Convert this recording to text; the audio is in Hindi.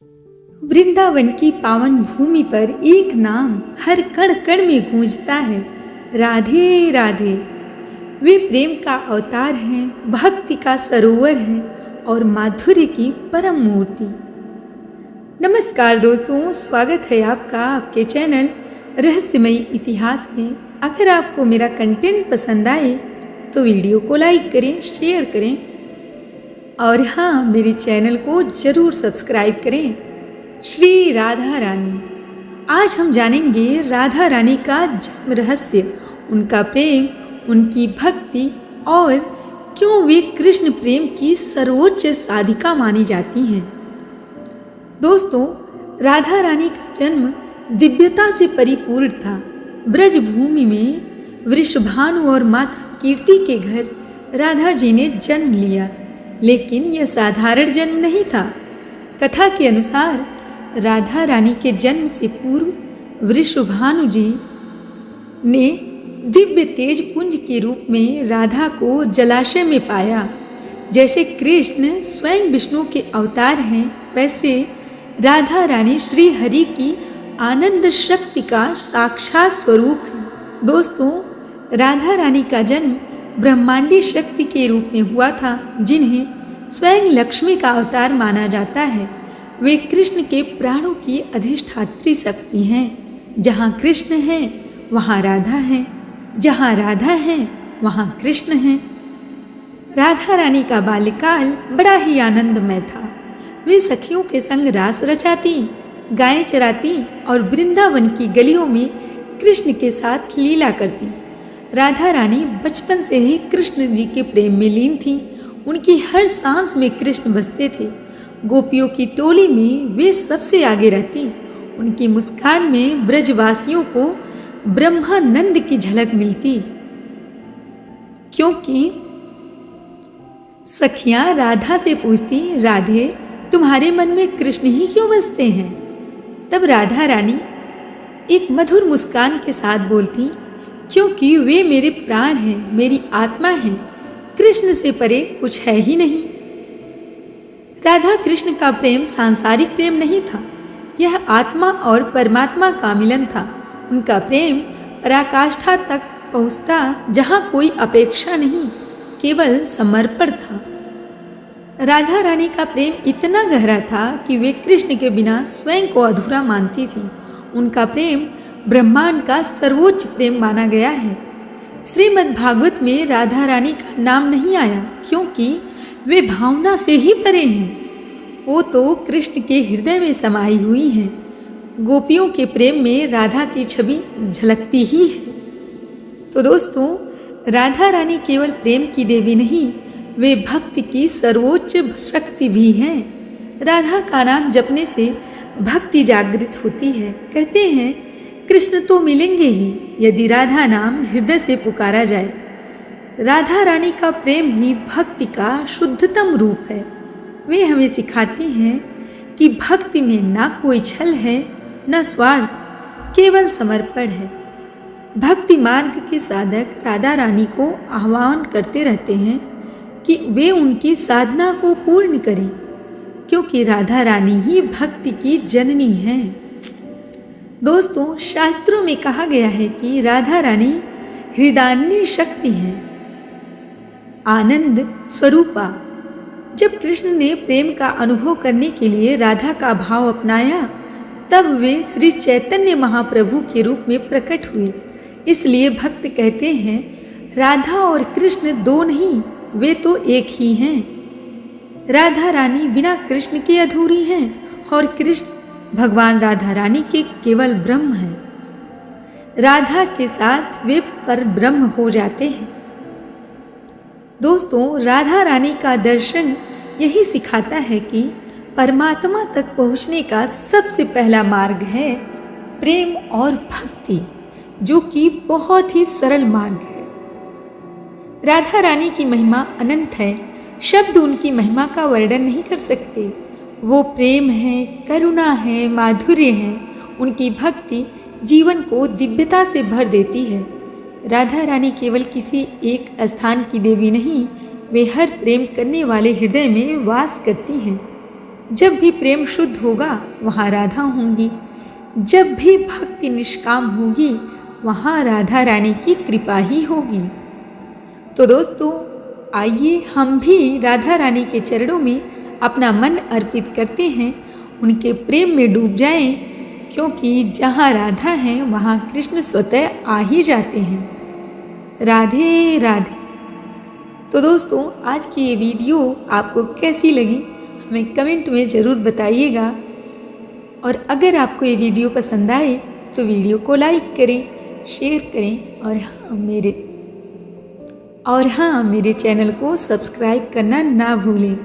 वृंदावन की पावन भूमि पर एक नाम हर कण कण में गूंजता है, राधे राधे। वे प्रेम का अवतार हैं, भक्ति का सरोवर है और माधुर्य की परम मूर्ति। नमस्कार दोस्तों, स्वागत है आपका आपके चैनल रहस्यमयी इतिहास में। अगर आपको मेरा कंटेंट पसंद आए तो वीडियो को लाइक करें, शेयर करें और हाँ, मेरे चैनल को ज़रूर सब्सक्राइब करें। श्री राधा रानी, आज हम जानेंगे राधा रानी का जन्म रहस्य, उनका प्रेम, उनकी भक्ति और क्यों वे कृष्ण प्रेम की सर्वोच्च साधिका मानी जाती हैं। दोस्तों, राधा रानी का जन्म दिव्यता से परिपूर्ण था। ब्रज भूमि में वृषभानु और माता कीर्ति के घर राधा जी ने जन्म लिया, लेकिन यह साधारण जन्म नहीं था। कथा के अनुसार राधा रानी के जन्म से पूर्व वृषभानु जी ने दिव्य तेज पुंज के रूप में राधा को जलाशय में पाया। जैसे कृष्ण स्वयं विष्णु के अवतार हैं, वैसे राधा रानी श्री हरि की आनंद शक्ति का साक्षात स्वरूप है। दोस्तों, राधा रानी का जन्म ब्रह्मांडी शक्ति के रूप में हुआ था, जिन्हें स्वयं लक्ष्मी का अवतार माना जाता है। वे कृष्ण के प्राणों की अधिष्ठात्री शक्ति हैं। जहाँ कृष्ण है वहाँ राधा है, जहाँ राधा है वहाँ कृष्ण है। राधा रानी का बाल्यकाल बड़ा ही आनंदमय था। वे सखियों के संग रास रचाती, गायें चराती और वृंदावन की गलियों में कृष्ण के साथ लीला करती। राधा रानी बचपन से ही कृष्ण जी के प्रेम में लीन थी। उनकी हर सांस में कृष्ण बसते थे। गोपियों की टोली में वे सबसे आगे रहती। उनकी मुस्कान में ब्रजवासियों को ब्रह्मानंद की झलक मिलती, क्योंकि सखियां राधा से पूछती, राधे तुम्हारे मन में कृष्ण ही क्यों बसते हैं? तब राधा रानी एक मधुर मुस्कान के साथ बोलती, क्योंकि वे मेरे प्राण हैं, मेरी आत्मा है, कृष्ण से परे कुछ है ही नहीं। राधा कृष्ण का प्रेम सांसारिक प्रेम नहीं था, यह आत्मा और परमात्मा का मिलन था। उनका प्रेम पराकाष्ठा तक पहुँचता, जहाँ कोई अपेक्षा नहीं, केवल समर्पण था। राधा रानी का प्रेम इतना गहरा था कि वे कृष्ण के बिना स्वयं को अधूरा मानती थी। उनका प्रेम ब्रह्मांड का सर्वोच्च प्रेम माना गया है। श्रीमद् भागवत में राधा रानी का नाम नहीं आया, क्योंकि वे भावना से ही परे हैं। वो तो कृष्ण के हृदय में समाई हुई हैं। गोपियों के प्रेम में राधा की छवि झलकती ही है। तो दोस्तों, राधा रानी केवल प्रेम की देवी नहीं, वे भक्ति की सर्वोच्च शक्ति भी हैं। राधा का नाम जपने से भक्ति जागृत होती है। कहते हैं, कृष्ण तो मिलेंगे ही यदि राधा नाम हृदय से पुकारा जाए। राधा रानी का प्रेम ही भक्ति का शुद्धतम रूप है। वे हमें सिखाती हैं कि भक्ति में ना कोई छल है, न स्वार्थ, केवल समर्पण है। भक्ति मार्ग के साधक राधा रानी को आह्वान करते रहते हैं कि वे उनकी साधना को पूर्ण करें, क्योंकि राधा रानी ही भक्ति की जननी है। दोस्तों, शास्त्रों में कहा गया है कि राधा रानी हृदयान्य शक्ति है, आनंद स्वरूपा। जब कृष्ण ने प्रेम का अनुभव करने के लिए राधा का भाव अपनाया, तब वे श्री चैतन्य महाप्रभु के रूप में प्रकट हुए। इसलिए भक्त कहते हैं, राधा और कृष्ण दो नहीं, वे तो एक ही हैं। राधा रानी बिना कृष्ण के अधूरी हैं और कृष्ण भगवान राधा रानी के केवल ब्रह्म हैं। राधा के साथ वे पर ब्रह्म हो जाते हैं। दोस्तों, राधा रानी का दर्शन यही सिखाता है कि परमात्मा तक पहुँचने का सबसे पहला मार्ग है प्रेम और भक्ति, जो कि बहुत ही सरल मार्ग है। राधा रानी की महिमा अनंत है। शब्द उनकी महिमा का वर्णन नहीं कर सकते। वो प्रेम है, करुणा है, माधुर्य है। उनकी भक्ति जीवन को दिव्यता से भर देती है। राधा रानी केवल किसी एक स्थान की देवी नहीं, वे हर प्रेम करने वाले हृदय में वास करती हैं। जब भी प्रेम शुद्ध होगा वहाँ राधा होंगी, जब भी भक्ति निष्काम होगी वहाँ राधा रानी की कृपा ही होगी। तो दोस्तों, आइए हम भी राधा रानी के चरणों में अपना मन अर्पित करते हैं, उनके प्रेम में डूब जाएं, क्योंकि जहाँ राधा है वहाँ कृष्ण स्वतः आ ही जाते हैं। राधे राधे। तो दोस्तों, आज की ये वीडियो आपको कैसी लगी हमें कमेंट में ज़रूर बताइएगा, और अगर आपको ये वीडियो पसंद आए तो वीडियो को लाइक करें, शेयर करें, और हाँ, मेरे चैनल को सब्सक्राइब करना ना भूलें।